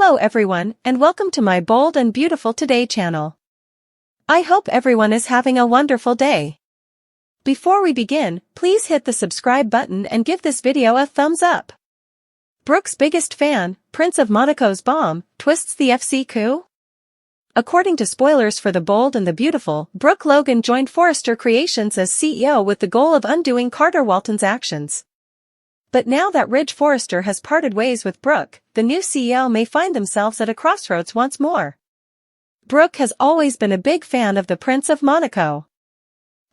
Hello everyone, and welcome to my Bold and Beautiful Today channel. I hope everyone is having a wonderful day. Before we begin, please hit the subscribe button and give this video a thumbs up. Brooke's biggest fan, Prince of Monaco's bomb, twists the FC coup? According to spoilers for The Bold and the Beautiful, Brooke Logan joined Forrester Creations as CEO with the goal of undoing Carter Walton's actions. But now that Ridge Forrester has parted ways with Brooke, the new CEO may find themselves at a crossroads once more. Brooke has always been a big fan of the Prince of Monaco.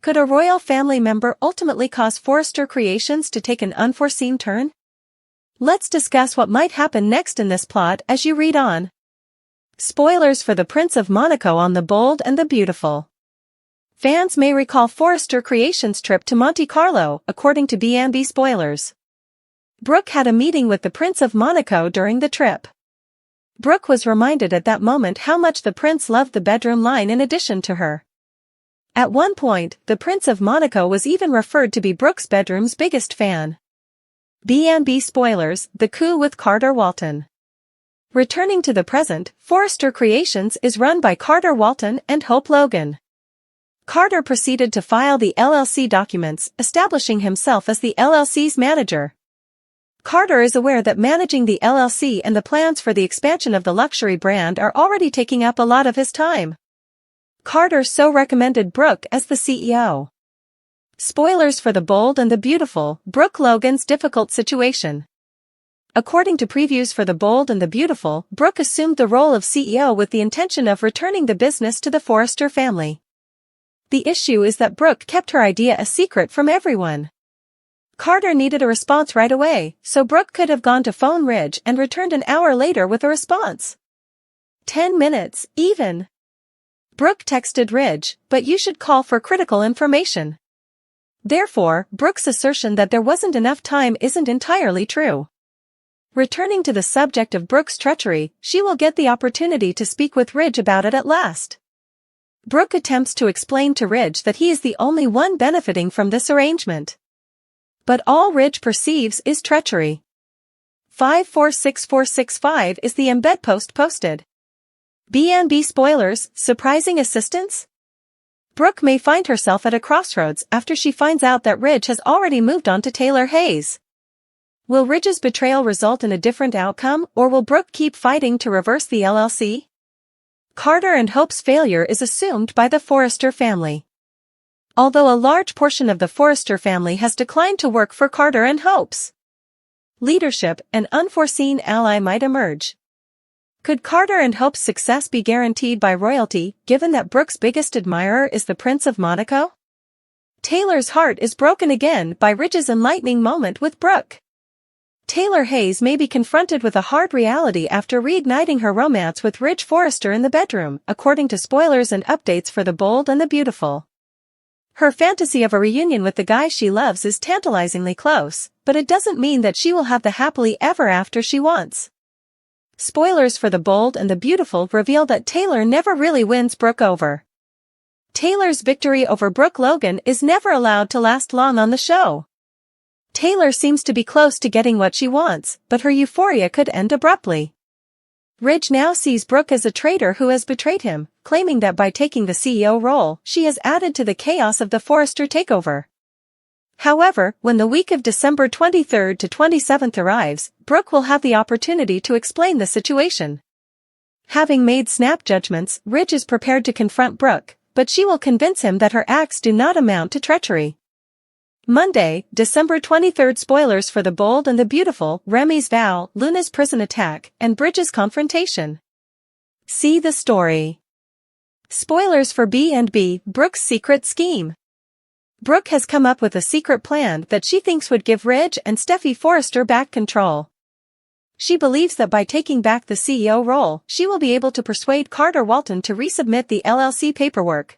Could a royal family member ultimately cause Forrester Creations to take an unforeseen turn? Let's discuss what might happen next in this plot as you read on. Spoilers for the Prince of Monaco on The Bold and the Beautiful. Fans may recall Forrester Creations' trip to Monte Carlo, according to B&B spoilers. Brooke had a meeting with the Prince of Monaco during the trip. Brooke was reminded at that moment how much the prince loved the bedroom line in addition to her. At one point, the Prince of Monaco was even referred to be Brooke's bedroom's biggest fan. B&B spoilers, The Coup with Carter Walton. Returning to the present, Forrester Creations is run by Carter Walton and Hope Logan. Carter proceeded to file the LLC documents, establishing himself as the LLC's manager. Carter is aware that managing the LLC and the plans for the expansion of the luxury brand are already taking up a lot of his time. Carter so recommended Brooke as the CEO. Spoilers for The Bold and the Beautiful, Brooke Logan's difficult situation. According to previews for The Bold and the Beautiful, Brooke assumed the role of CEO with the intention of returning the business to the Forrester family. The issue is that Brooke kept her idea a secret from everyone. Carter needed a response right away, so Brooke could have gone to phone Ridge and returned an hour later with a response. 10 minutes, even. Brooke texted Ridge, "But you should call for critical information." Therefore, Brooke's assertion that there wasn't enough time isn't entirely true. Returning to the subject of Brooke's treachery, she will get the opportunity to speak with Ridge about it at last. Brooke attempts to explain to Ridge that he is the only one benefiting from this arrangement. But all Ridge perceives is treachery. 546465 is the embed post posted. B&B spoilers, surprising assistance? Brooke may find herself at a crossroads after she finds out that Ridge has already moved on to Taylor Hayes. Will Ridge's betrayal result in a different outcome, or will Brooke keep fighting to reverse the LLC? Carter and Hope's failure is assumed by the Forrester family. Although a large portion of the Forrester family has declined to work for Carter and Hope's leadership, an unforeseen ally might emerge. Could Carter and Hope's success be guaranteed by royalty, given that Brooke's biggest admirer is the Prince of Monaco? Taylor's heart is broken again by Ridge's enlightening moment with Brooke. Taylor Hayes may be confronted with a hard reality after reigniting her romance with Ridge Forrester in the bedroom, according to spoilers and updates for The Bold and the Beautiful. Her fantasy of a reunion with the guy she loves is tantalizingly close, but it doesn't mean that she will have the happily ever after she wants. Spoilers for The Bold and the Beautiful reveal that Taylor never really wins Brooke over. Taylor's victory over Brooke Logan is never allowed to last long on the show. Taylor seems to be close to getting what she wants, but her euphoria could end abruptly. Ridge now sees Brooke as a traitor who has betrayed him, claiming that by taking the CEO role, she has added to the chaos of the Forrester takeover. However, when the week of December 23rd to 27th arrives, Brooke will have the opportunity to explain the situation. Having made snap judgments, Ridge is prepared to confront Brooke, but she will convince him that her acts do not amount to treachery. Monday, December 23rd. Spoilers for The Bold and the Beautiful, Remy's vow, Luna's prison attack, and Bridge's confrontation. See the story. Spoilers for B&B, Brooke's secret scheme. Brooke has come up with a secret plan that she thinks would give Ridge and Steffi Forrester back control. She believes that by taking back the CEO role, she will be able to persuade Carter Walton to resubmit the LLC paperwork.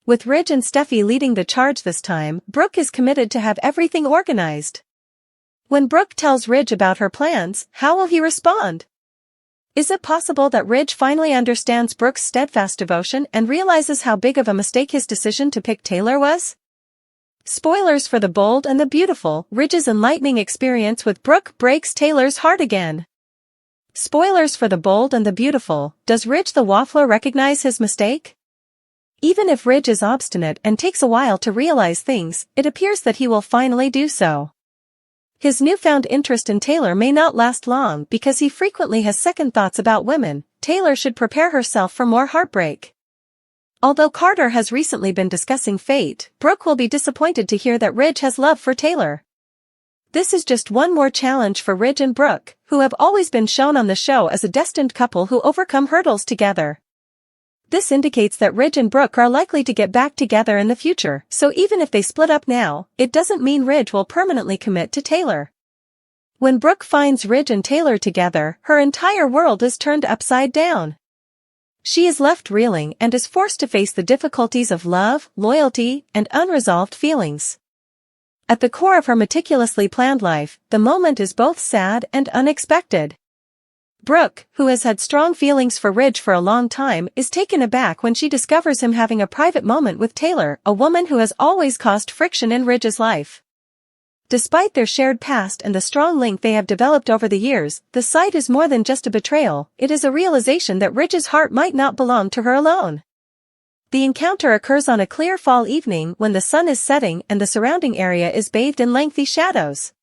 With Ridge and Steffi leading the charge this time, Brooke is committed to have everything organized. When Brooke tells Ridge about her plans, how will he respond? Is it possible that Ridge finally understands Brooke's steadfast devotion and realizes how big of a mistake his decision to pick Taylor was? Spoilers for The Bold and the Beautiful, Ridge's enlightening experience with Brooke breaks Taylor's heart again. Spoilers for the bold and the beautiful. Does Ridge the Waffler recognize his mistake? Even if Ridge is obstinate and takes a while to realize things, it appears that he will finally do so. His newfound interest in Taylor may not last long because he frequently has second thoughts about women. Taylor should prepare herself for more heartbreak. Although Carter has recently been discussing fate, Brooke will be disappointed to hear that Ridge has love for Taylor. This is just one more challenge for Ridge and Brooke, who have always been shown on the show as a destined couple who overcome hurdles together. This indicates that Ridge and Brooke are likely to get back together in the future, so even if they split up now, it doesn't mean Ridge will permanently commit to Taylor. When Brooke finds Ridge and Taylor together, her entire world is turned upside down. She is left reeling and is forced to face the difficulties of love, loyalty, and unresolved feelings. At the core of her meticulously planned life, the moment is both sad and unexpected. Brooke, who has had strong feelings for Ridge for a long time, is taken aback when she discovers him having a private moment with Taylor, a woman who has always caused friction in Ridge's life. Despite their shared past and the strong link they have developed over the years, the sight is more than just a betrayal, it is a realization that Ridge's heart might not belong to her alone. The encounter occurs on a clear fall evening when the sun is setting and the surrounding area is bathed in lengthy shadows.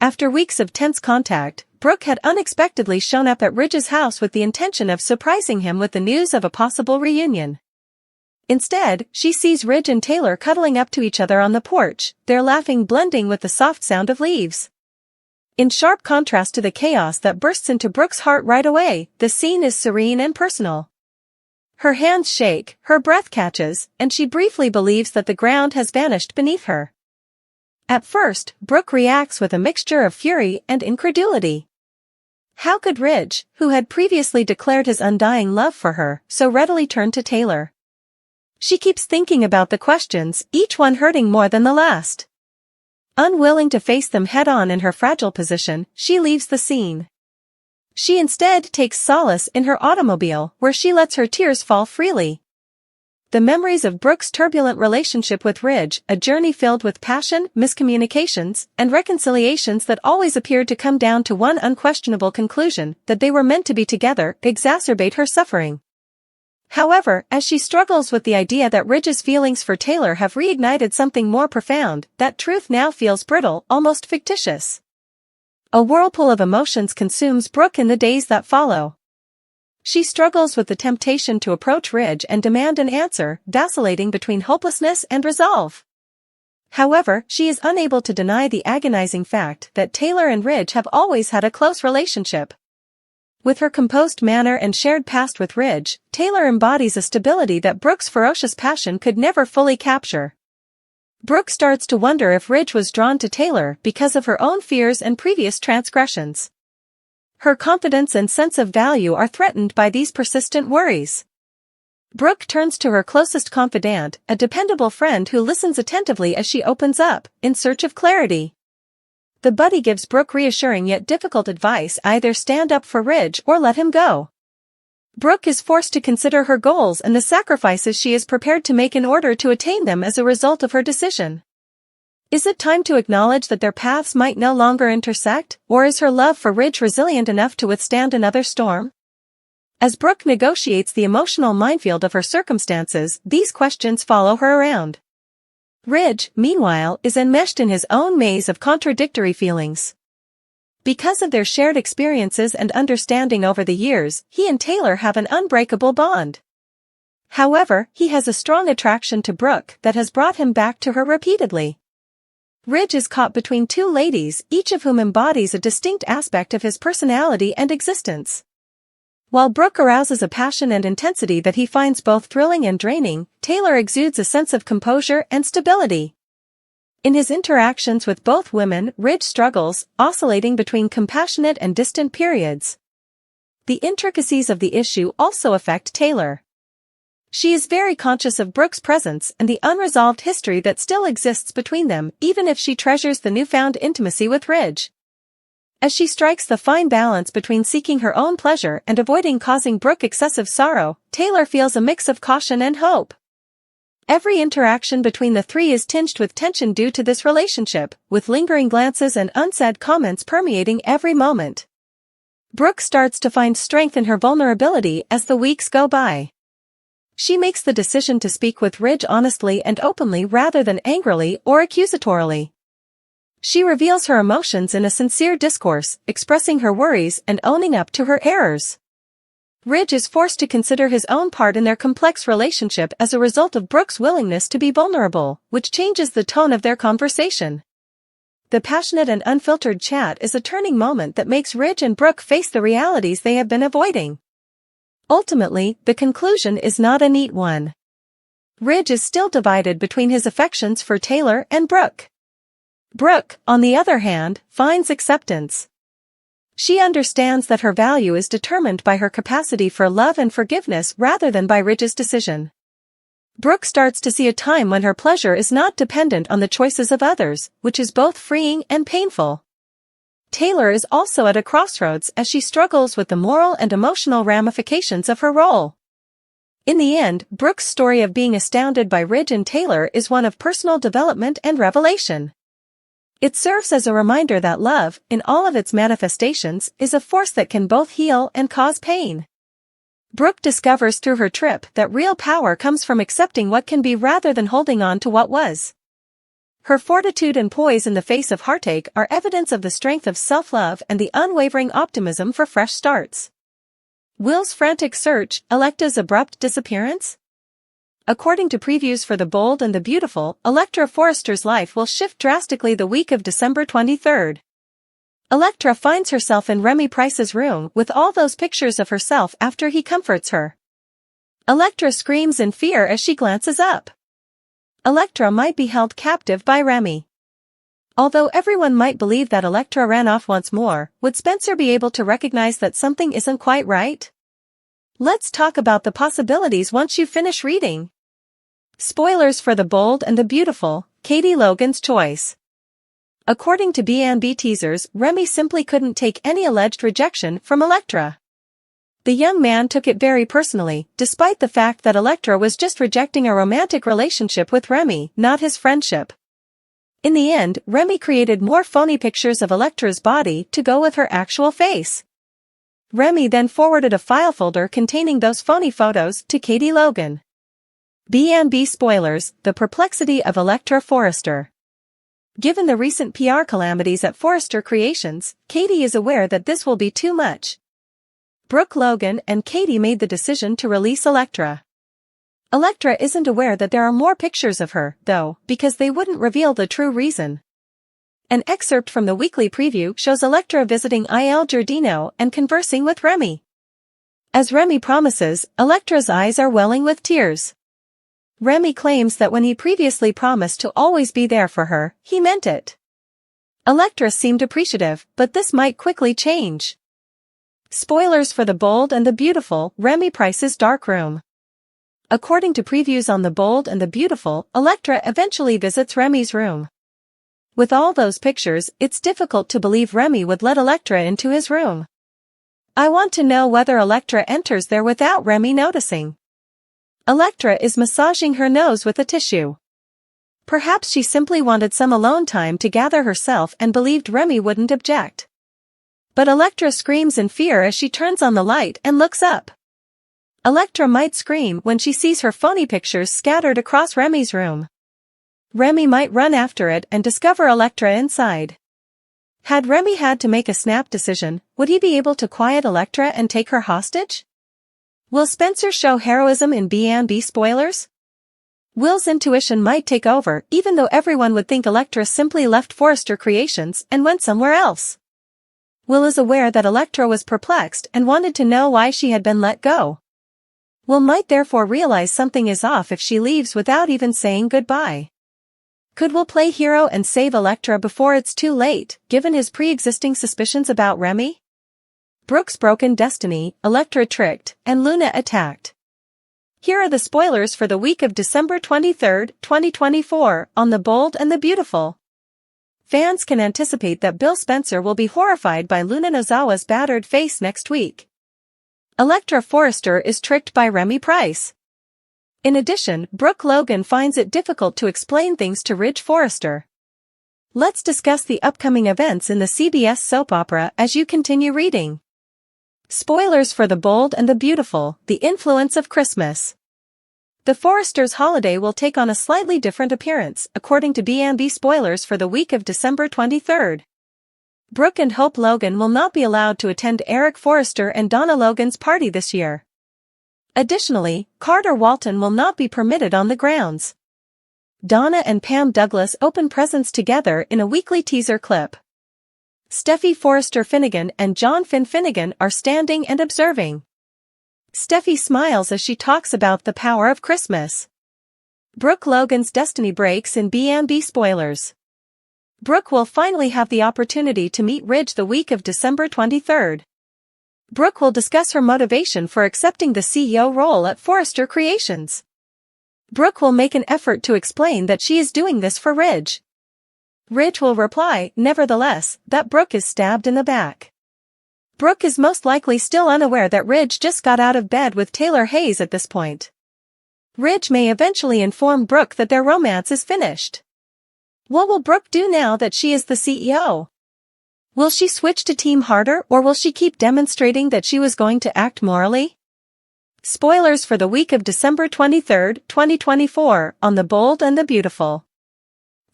After weeks of tense contact, Brooke had unexpectedly shown up at Ridge's house with the intention of surprising him with the news of a possible reunion. Instead, she sees Ridge and Taylor cuddling up to each other on the porch, their laughing blending with the soft sound of leaves. In sharp contrast to the chaos that bursts into Brooke's heart right away, the scene is serene and personal. Her hands shake, her breath catches, and she briefly believes that the ground has vanished beneath her. At first, Brooke reacts with a mixture of fury and incredulity. How could Ridge, who had previously declared his undying love for her, so readily turn to Taylor? She keeps thinking about the questions, each one hurting more than the last. Unwilling to face them head-on in her fragile position, she leaves the scene. She instead takes solace in her automobile, where she lets her tears fall freely. The memories of Brooke's turbulent relationship with Ridge, a journey filled with passion, miscommunications, and reconciliations that always appeared to come down to one unquestionable conclusion, that they were meant to be together, exacerbate her suffering. However, as she struggles with the idea that Ridge's feelings for Taylor have reignited something more profound, that truth now feels brittle, almost fictitious. A whirlpool of emotions consumes Brooke in the days that follow. She struggles with the temptation to approach Ridge and demand an answer, vacillating between hopelessness and resolve. However, she is unable to deny the agonizing fact that Taylor and Ridge have always had a close relationship. With her composed manner and shared past with Ridge, Taylor embodies a stability that Brooke's ferocious passion could never fully capture. Brooke starts to wonder if Ridge was drawn to Taylor because of her own fears and previous transgressions. Her confidence and sense of value are threatened by these persistent worries. Brooke turns to her closest confidant, a dependable friend who listens attentively as she opens up, in search of clarity. The buddy gives Brooke reassuring yet difficult advice: either stand up for Ridge or let him go. Brooke is forced to consider her goals and the sacrifices she is prepared to make in order to attain them as a result of her decision. Is it time to acknowledge that their paths might no longer intersect, or is her love for Ridge resilient enough to withstand another storm? As Brooke negotiates the emotional minefield of her circumstances, these questions follow her around. Ridge, meanwhile, is enmeshed in his own maze of contradictory feelings. Because of their shared experiences and understanding over the years, he and Taylor have an unbreakable bond. However, he has a strong attraction to Brooke that has brought him back to her repeatedly. Ridge is caught between two ladies, each of whom embodies a distinct aspect of his personality and existence. While Brooke arouses a passion and intensity that he finds both thrilling and draining, Taylor exudes a sense of composure and stability. In his interactions with both women, Ridge struggles, oscillating between compassionate and distant periods. The intricacies of the issue also affect Taylor. She is very conscious of Brooke's presence and the unresolved history that still exists between them, even if she treasures the newfound intimacy with Ridge. As she strikes the fine balance between seeking her own pleasure and avoiding causing Brooke excessive sorrow, Taylor feels a mix of caution and hope. Every interaction between the three is tinged with tension due to this relationship, with lingering glances and unsaid comments permeating every moment. Brooke starts to find strength in her vulnerability as the weeks go by. She makes the decision to speak with Ridge honestly and openly rather than angrily or accusatorily. She reveals her emotions in a sincere discourse, expressing her worries and owning up to her errors. Ridge is forced to consider his own part in their complex relationship as a result of Brooke's willingness to be vulnerable, which changes the tone of their conversation. The passionate and unfiltered chat is a turning moment that makes Ridge and Brooke face the realities they have been avoiding. Ultimately, the conclusion is not a neat one. Ridge is still divided between his affections for Taylor and Brooke. Brooke, on the other hand, finds acceptance. She understands that her value is determined by her capacity for love and forgiveness rather than by Ridge's decision. Brooke starts to see a time when her pleasure is not dependent on the choices of others, which is both freeing and painful. Taylor is also at a crossroads as she struggles with the moral and emotional ramifications of her role. In the end, Brooke's story of being astounded by Ridge and Taylor is one of personal development and revelation. It serves as a reminder that love, in all of its manifestations, is a force that can both heal and cause pain. Brooke discovers through her trip that real power comes from accepting what can be rather than holding on to what was. Her fortitude and poise in the face of heartache are evidence of the strength of self-love and the unwavering optimism for fresh starts. Will's frantic search, Electra's abrupt disappearance? According to previews for The Bold and the Beautiful, Electra Forrester's life will shift drastically the week of December 23rd. Electra finds herself in Remy Price's room with all those pictures of herself after he comforts her. Electra screams in fear as she glances up. Electra might be held captive by Remy. Although everyone might believe that Electra ran off once more, would Spencer be able to recognize that something isn't quite right? Let's talk about the possibilities once you finish reading. Spoilers for The Bold and the Beautiful, Katie Logan's choice. According to B&B teasers, Remy simply couldn't take any alleged rejection from Electra. The young man took it very personally, despite the fact that Electra was just rejecting a romantic relationship with Remy, not his friendship. In the end, Remy created more phony pictures of Electra's body to go with her actual face. Remy then forwarded a file folder containing those phony photos to Katie Logan. B&B spoilers, the perplexity of Electra Forrester. Given the recent PR calamities at Forrester Creations, Katie is aware that this will be too much. Brooke, Logan, and Katie made the decision to release Electra. Electra isn't aware that there are more pictures of her, though, because they wouldn't reveal the true reason. An excerpt from the weekly preview shows Electra visiting Il Giardino and conversing with Remy. As Remy promises, Electra's eyes are welling with tears. Remy claims that when he previously promised to always be there for her, he meant it. Electra seemed appreciative, but this might quickly change. Spoilers for The Bold and the Beautiful, Remy Price's dark room. According to previews on The Bold and the Beautiful, Electra eventually visits Remy's room. With all those pictures, it's difficult to believe Remy would let Electra into his room. I want to know whether Electra enters there without Remy noticing. Electra is massaging her nose with a tissue. Perhaps she simply wanted some alone time to gather herself and believed Remy wouldn't object. But Electra screams in fear as she turns on the light and looks up. Electra might scream when she sees her phony pictures scattered across Remy's room. Remy might run after it and discover Electra inside. Had Remy had to make a snap decision, would he be able to quiet Electra and take her hostage? Will Spencer show heroism in B&B spoilers? Will's intuition might take over, even though everyone would think Electra simply left Forrester Creations and went somewhere else. Will is aware that Electra was perplexed and wanted to know why she had been let go. Will might therefore realize something is off if she leaves without even saying goodbye. Could Will play hero and save Electra before it's too late, given his pre-existing suspicions about Remy? Brooke's broken destiny, Electra tricked, and Luna attacked. Here are the spoilers for the week of December 23, 2024, on The Bold and the Beautiful. Fans can anticipate that Bill Spencer will be horrified by Luna Nozawa's battered face next week. Electra Forrester is tricked by Remy Price. In addition, Brooke Logan finds it difficult to explain things to Ridge Forrester. Let's discuss the upcoming events in the CBS soap opera as you continue reading. Spoilers for The Bold and the Beautiful, The Influence of Christmas. The Forrester's holiday will take on a slightly different appearance, according to B&B spoilers for the week of December 23rd. Brooke and Hope Logan will not be allowed to attend Eric Forrester and Donna Logan's party this year. Additionally, Carter Walton will not be permitted on the grounds. Donna and Pam Douglas open presents together in a weekly teaser clip. Steffi Forrester Finnegan and John Finn Finnegan are standing and observing. Steffi smiles as she talks about the power of Christmas. Brooke Logan's destiny breaks in B&B spoilers. Brooke will finally have the opportunity to meet Ridge the week of December 23rd. Brooke will discuss her motivation for accepting the CEO role at Forrester Creations. Brooke will make an effort to explain that she is doing this for Ridge. Ridge will reply, nevertheless, that Brooke is stabbed in the back. Brooke is most likely still unaware that Ridge just got out of bed with Taylor Hayes at this point. Ridge may eventually inform Brooke that their romance is finished. What will Brooke do now that she is the CEO? Will she switch to Team Harder, or will she keep demonstrating that she was going to act morally? Spoilers for the week of December 23, 2024, on The Bold and the Beautiful.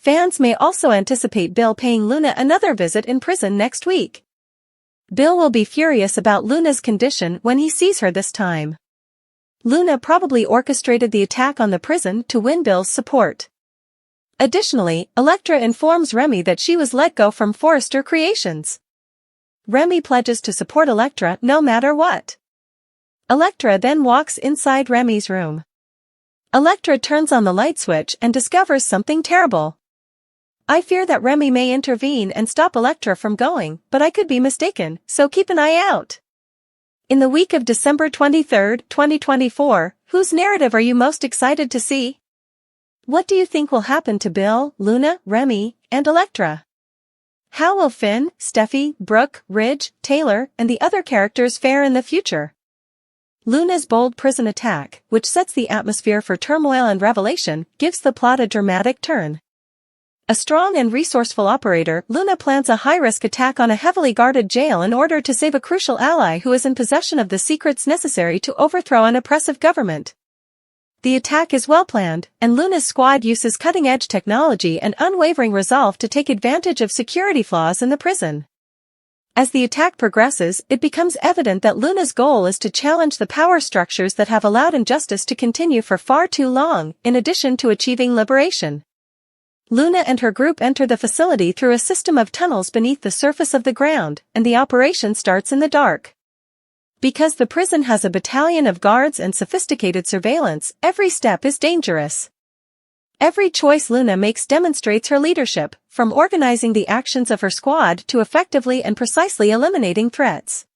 Fans may also anticipate Bill paying Luna another visit in prison next week. Bill will be furious about Luna's condition when he sees her this time. Luna probably orchestrated the attack on the prison to win Bill's support. Additionally, Elektra informs Remy that she was let go from Forrester Creations. Remy pledges to support Elektra no matter what. Elektra then walks inside Remy's room. Elektra turns on the light switch and discovers something terrible. I fear that Remy may intervene and stop Elektra from going, but I could be mistaken, so keep an eye out. In the week of December 23, 2024, whose narrative are you most excited to see? What do you think will happen to Bill, Luna, Remy, and Elektra? How will Finn, Steffi, Brooke, Ridge, Taylor, and the other characters fare in the future? Luna's bold prison attack, which sets the atmosphere for turmoil and revelation, gives the plot a dramatic turn. A strong and resourceful operator, Luna plans a high-risk attack on a heavily guarded jail in order to save a crucial ally who is in possession of the secrets necessary to overthrow an oppressive government. The attack is well planned, and Luna's squad uses cutting-edge technology and unwavering resolve to take advantage of security flaws in the prison. As the attack progresses, it becomes evident that Luna's goal is to challenge the power structures that have allowed injustice to continue for far too long, in addition to achieving liberation. Luna and her group enter the facility through a system of tunnels beneath the surface of the ground, and the operation starts in the dark. Because the prison has a battalion of guards and sophisticated surveillance, every step is dangerous. Every choice Luna makes demonstrates her leadership, from organizing the actions of her squad to effectively and precisely eliminating threats.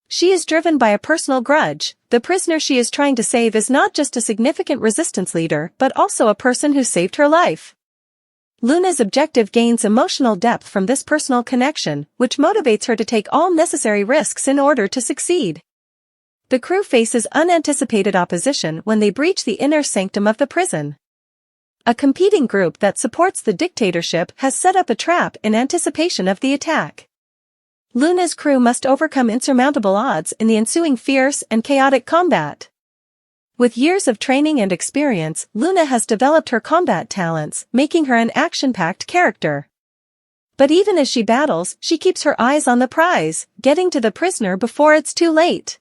She is driven by a personal grudge. The prisoner she is trying to save is not just a significant resistance leader, but also a person who saved her life. Luna's objective gains emotional depth from this personal connection, which motivates her to take all necessary risks in order to succeed. The crew faces unanticipated opposition when they breach the inner sanctum of the prison. A competing group that supports the dictatorship has set up a trap in anticipation of the attack. Luna's crew must overcome insurmountable odds in the ensuing fierce and chaotic combat. With years of training and experience, Luna has developed her combat talents, making her an action-packed character. But even as she battles, she keeps her eyes on the prize, getting to the prisoner before it's too late.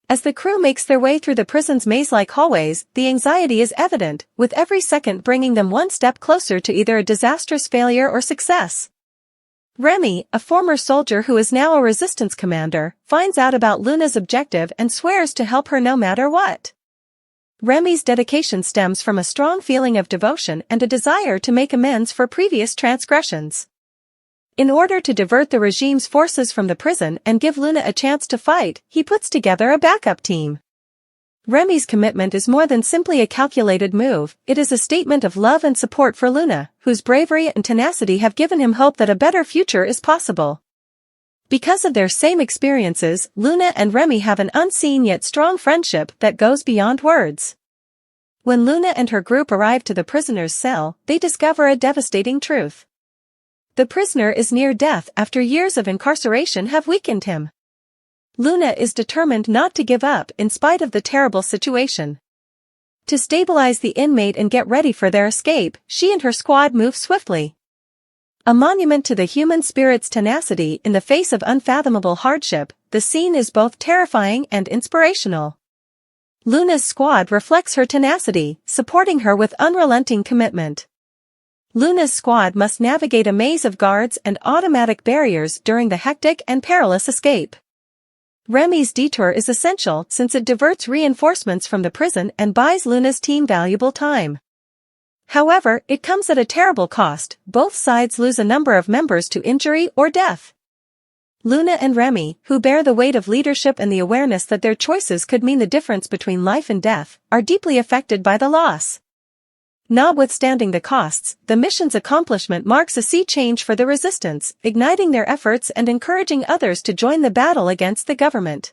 As the crew makes their way through the prison's maze-like hallways, the anxiety is evident, with every second bringing them one step closer to either a disastrous failure or success. Remy, a former soldier who is now a resistance commander, finds out about Luna's objective and swears to help her no matter what. Remy's dedication stems from a strong feeling of devotion and a desire to make amends for previous transgressions. In order to divert the regime's forces from the prison and give Luna a chance to fight, he puts together a backup team. Remy's commitment is more than simply a calculated move, it is a statement of love and support for Luna, whose bravery and tenacity have given him hope that a better future is possible. Because of their same experiences, Luna and Remy have an unseen yet strong friendship that goes beyond words. When Luna and her group arrive to the prisoner's cell, they discover a devastating truth. The prisoner is near death after years of incarceration have weakened him. Luna is determined not to give up in spite of the terrible situation. To stabilize the inmate and get ready for their escape, she and her squad move swiftly. A monument to the human spirit's tenacity in the face of unfathomable hardship, the scene is both terrifying and inspirational. Luna's squad reflects her tenacity, supporting her with unrelenting commitment. Luna's squad must navigate a maze of guards and automatic barriers during the hectic and perilous escape. Remy's detour is essential since it diverts reinforcements from the prison and buys Luna's team valuable time. However, it comes at a terrible cost. Both sides lose a number of members to injury or death. Luna and Remy, who bear the weight of leadership and the awareness that their choices could mean the difference between life and death, are deeply affected by the loss. Notwithstanding the costs, the mission's accomplishment marks a sea change for the resistance, igniting their efforts and encouraging others to join the battle against the government.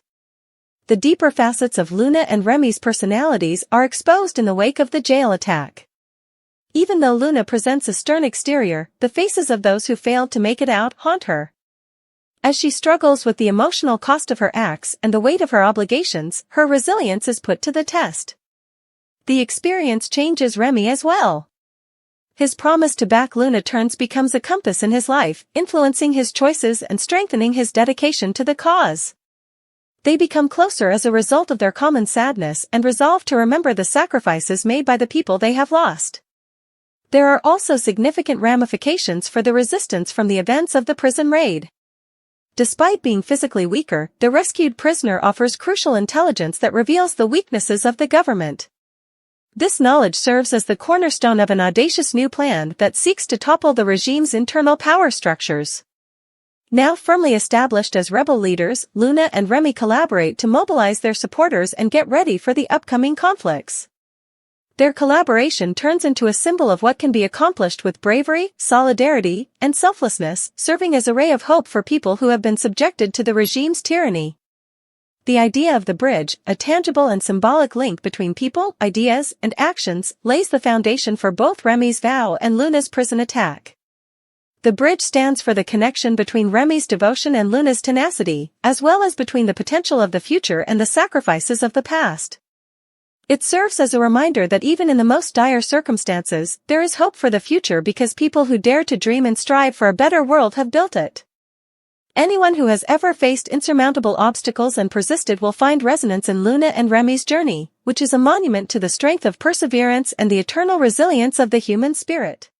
The deeper facets of Luna and Remy's personalities are exposed in the wake of the jail attack. Even though Luna presents a stern exterior, the faces of those who failed to make it out haunt her. As she struggles with the emotional cost of her acts and the weight of her obligations, her resilience is put to the test. The experience changes Remy as well. His promise to back Luna becomes a compass in his life, influencing his choices and strengthening his dedication to the cause. They become closer as a result of their common sadness and resolve to remember the sacrifices made by the people they have lost. There are also significant ramifications for the resistance from the events of the prison raid. Despite being physically weaker, the rescued prisoner offers crucial intelligence that reveals the weaknesses of the government. This knowledge serves as the cornerstone of an audacious new plan that seeks to topple the regime's internal power structures. Now firmly established as rebel leaders, Luna and Remy collaborate to mobilize their supporters and get ready for the upcoming conflicts. Their collaboration turns into a symbol of what can be accomplished with bravery, solidarity, and selflessness, serving as a ray of hope for people who have been subjected to the regime's tyranny. The idea of the bridge, a tangible and symbolic link between people, ideas, and actions, lays the foundation for both Remy's vow and Luna's prison attack. The bridge stands for the connection between Remy's devotion and Luna's tenacity, as well as between the potential of the future and the sacrifices of the past. It serves as a reminder that even in the most dire circumstances, there is hope for the future because people who dare to dream and strive for a better world have built it. Anyone who has ever faced insurmountable obstacles and persisted will find resonance in Luna and Remy's journey, which is a monument to the strength of perseverance and the eternal resilience of the human spirit.